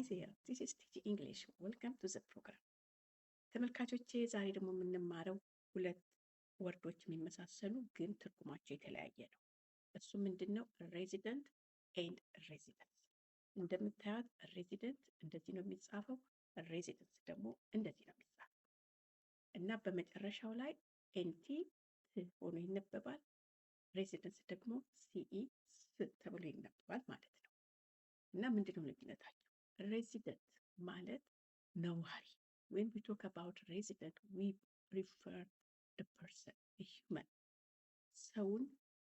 there, this is TG English. Welcome to the program. ተመልካቾቼ ዛሬ ደግሞ የምንማረው ሁለት ወርዶች የሚመሳሰሉ ግን ትርጉማቸው የተለያየ ነው። እሱ ምንድነው? ሬዚደንት ኤንድ ሬዚደንስ። እንደምታዩት ሬዚደንት እንደዚህ ነው የሚጻፈው፣ ሬዚደንስ ደግሞ እንደዚህ ነው የሚጻፈው እና በመጨረሻው ላይ ኤንቲ ሆኖ ይነበባል። ሬዚደንስ ደግሞ ሲኢ ስ ተብሎ ይነበባል ማለት ነው። እና ምንድነው ልዩነታቸው? ሬዚደንት ማለት ነዋሪ። When we talk about resident, we refer the person, the human. ሰውን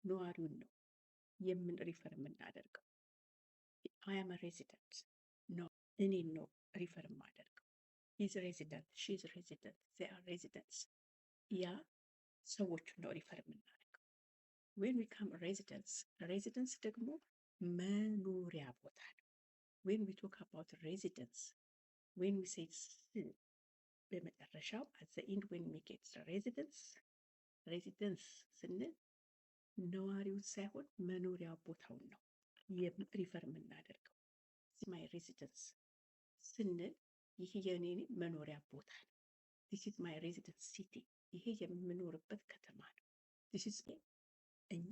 ነዋሪውን ነው ሪፈር የምናደርገው። I am a resident. No, እኔን ነው ሪፈር የማደርገው። He's a resident, she's a resident, they are residents. ያ ሰዎቹን ነው ሪፈር የምናደርገው። When we come residence, residence ደግሞ መኖሪያ ቦታ ነው። When we talk about residence, when we say በመጨረሻው at the end when we get residence ስንል ነዋሪውን ሳይሆን መኖሪያ ቦታውን ነው ሪፈር የምናደርገው። my residence ስንል ይሄ የኔ መኖሪያ ቦታ ነው። this is my residence city፣ ይሄ የምኖርበት ከተማ ነው። this is እኛ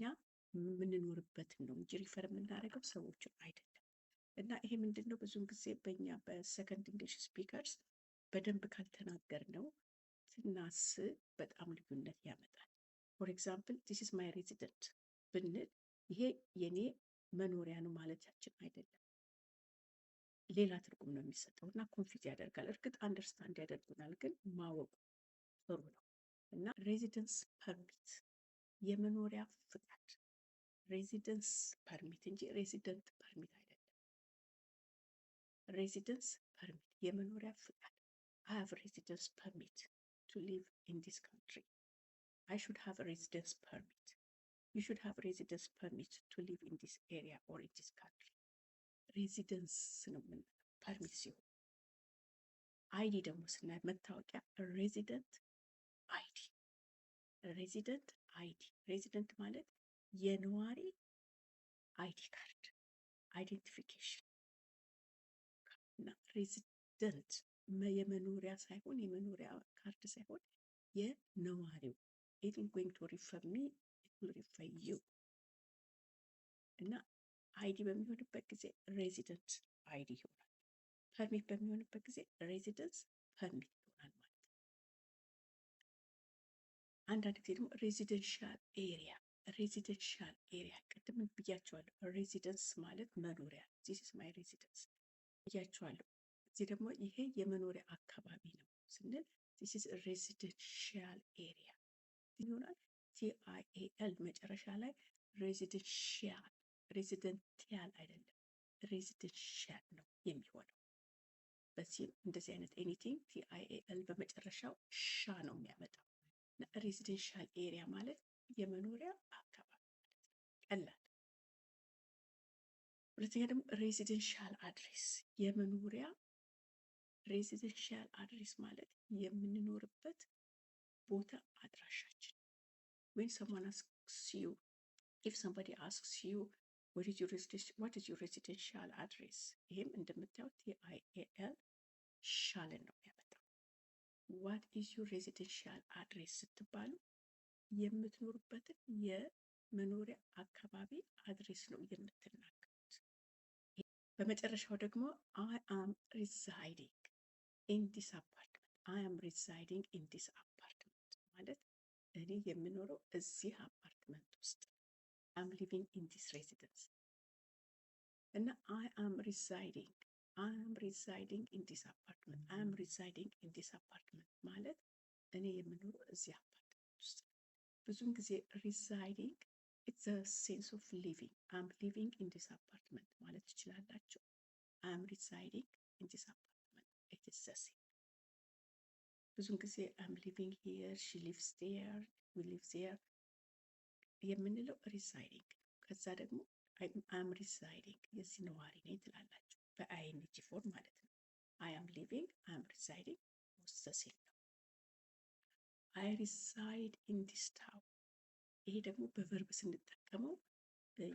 የምንኖርበትን ነው እንጂ ሪፈር የምናደርገው ሰዎችን አይደለም። እና ይሄ ምንድነው ብዙውን ጊዜ በእኛ በሰከንድ እንግሊሽ ስፒከርስ በደንብ ካልተናገር ነው ትናስ በጣም ልዩነት ያመጣል። ፎር ኤግዛምፕል this is my resident ብንል ይሄ የኔ መኖሪያ ነው ማለታችን አይደለም፣ ሌላ ትርጉም ነው የሚሰጠው እና ኮንፊውዝ ያደርጋል። እርግጥ አንደርስታንድ ያደርጉናል፣ ግን ማወቁ ጥሩ ነው። እና ሬዚደንስ ፐርሚት የመኖሪያ ፍቃድ፣ ሬዚደንስ ፐርሚት እንጂ ሬዚደንት ፐርሚት አይደለም። ሬዚደንስ ፐርሚት የመኖሪያ ፍቃድ። I have residence permit to live in this country. I should have a residence permit. You should have residence permit to live in this area or in this country. Residence ነው ፐርሚት ሲሆን፣ አይዲ ደግሞ ስናይ መታወቂያ ሬዚደንት አይዲ። ሬዚደንት አይዲ፣ ሬዚደንት ማለት የነዋሪ አይዲ ካርድ አይዴንቲፊኬሽን እና ሬዚደንት የመኖሪያ ሳይሆን የመኖሪያ ካርድ ሳይሆን የነዋሪው it is going to refer me, it will refer you። እና አይዲ በሚሆንበት ጊዜ ሬዚደንት አይዲ ይሆናል። ፐርሚት በሚሆንበት ጊዜ ሬዚደንስ ፐርሚት ይሆናል ማለት ነው። አንዳንድ ጊዜ ደግሞ ሬዚደንሻል ኤሪያ፣ ሬዚደንሻል ኤሪያ ቅድም ብያቸዋለሁ። ሬዚደንስ ማለት መኖሪያ፣ this is my residence ብያቸዋለሁ። እዚህ ደግሞ ይሄ የመኖሪያ አካባቢ ነው ስንል this is a residential area ይሆናል። TIAL መጨረሻ ላይ ሬዚደንሻል፣ ሬዚደንቲያል አይደለም፣ ሬዚደንሻል ነው የሚሆነው። በዚህም እንደዚህ አይነት ኤኒቲንግ TIAL በመጨረሻው ሻ ነው የሚያመጣው። ሬዚደንሻል ኤሪያ ማለት የመኖሪያ አካባቢ ማለት ነው። ቀላል። ሁለተኛ ደግሞ ሬዚደንሻል አድሬስ የመኖሪያ ሬዚደንሻል አድሬስ ማለት የምንኖርበት ቦታ አድራሻችን። when someone asks you, if somebody asks you what is your residential address፣ ይሄም እንደምታዩት TIAL ሻልን ነው የሚያመጣው። what is your residential address ስትባሉ የምትኖርበትን የመኖሪያ አካባቢ አድሬስ ነው የምትናገሩት። በመጨረሻው ደግሞ I am residing in this apartment። I am residing in this apartment ማለት እኔ የምኖረው እዚህ አፓርትመንት ውስጥ I am living in this residence። እና I am residing in this apartment፣ I am residing in this apartment ማለት እኔ የምኖረው እዚህ አፓርትመንት ውስጥ ነው። ብዙውን ጊዜ residing it's a sense of living። I am living in this apartment ማለት ትችላላችሁ። I am residing in this apartment it is the same። ብዙውን ጊዜ I'm living here, she lives there, we live there የምንለው residing። ከዛ ደግሞ I'm residing የዚህ ነዋሪ ነኝ ትላላችሁ በአይኤንጂ ፎርም ማለት ነው። I am living፣ I am residing the same ነው። I reside in this town ይሄ ደግሞ በቨርብ ስንጠቀመው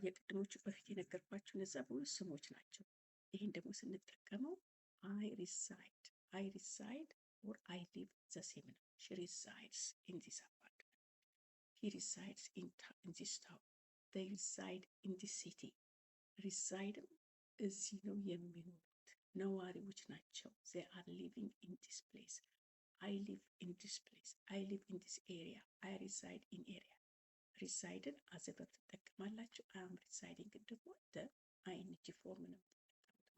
የቅድሞቹ በፊት የነገርኳችሁ እነዛ በሙሉ ስሞች ናቸው። ይሄን ደግሞ ስንጠቀመው I reside or I live the same ነው። She resides in this apartment. He resides in this town. They reside in this city. ሪሳይድም እዚህ ነው የሚኖሩት ነዋሪዎች ናቸው። they are living in this place. I live in this place. I live in this area. I reside in area. ሪሳይድን አዘ ቨርብ ትጠቀማላችሁ። I am residing ደግሞ አይኤንጂ ፎርም ነው የምትጠቀሙት ማለት ነው።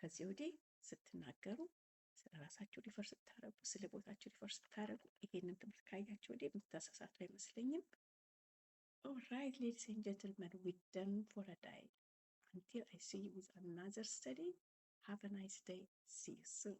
ከዚህ ወዲህ ስትናገሩ ስለ ራሳችሁ ሪፈር ስታረጉ፣ ስለ ቦታችሁ ሪፈር ስታረጉ ይሄንን ትምህርት ካያችሁ ወዲህ የምትሳሳቱ አይመስለኝም። Alright, ladies and gentlemen, we're done for a day. Until I see you with another study, have a nice day. See you soon.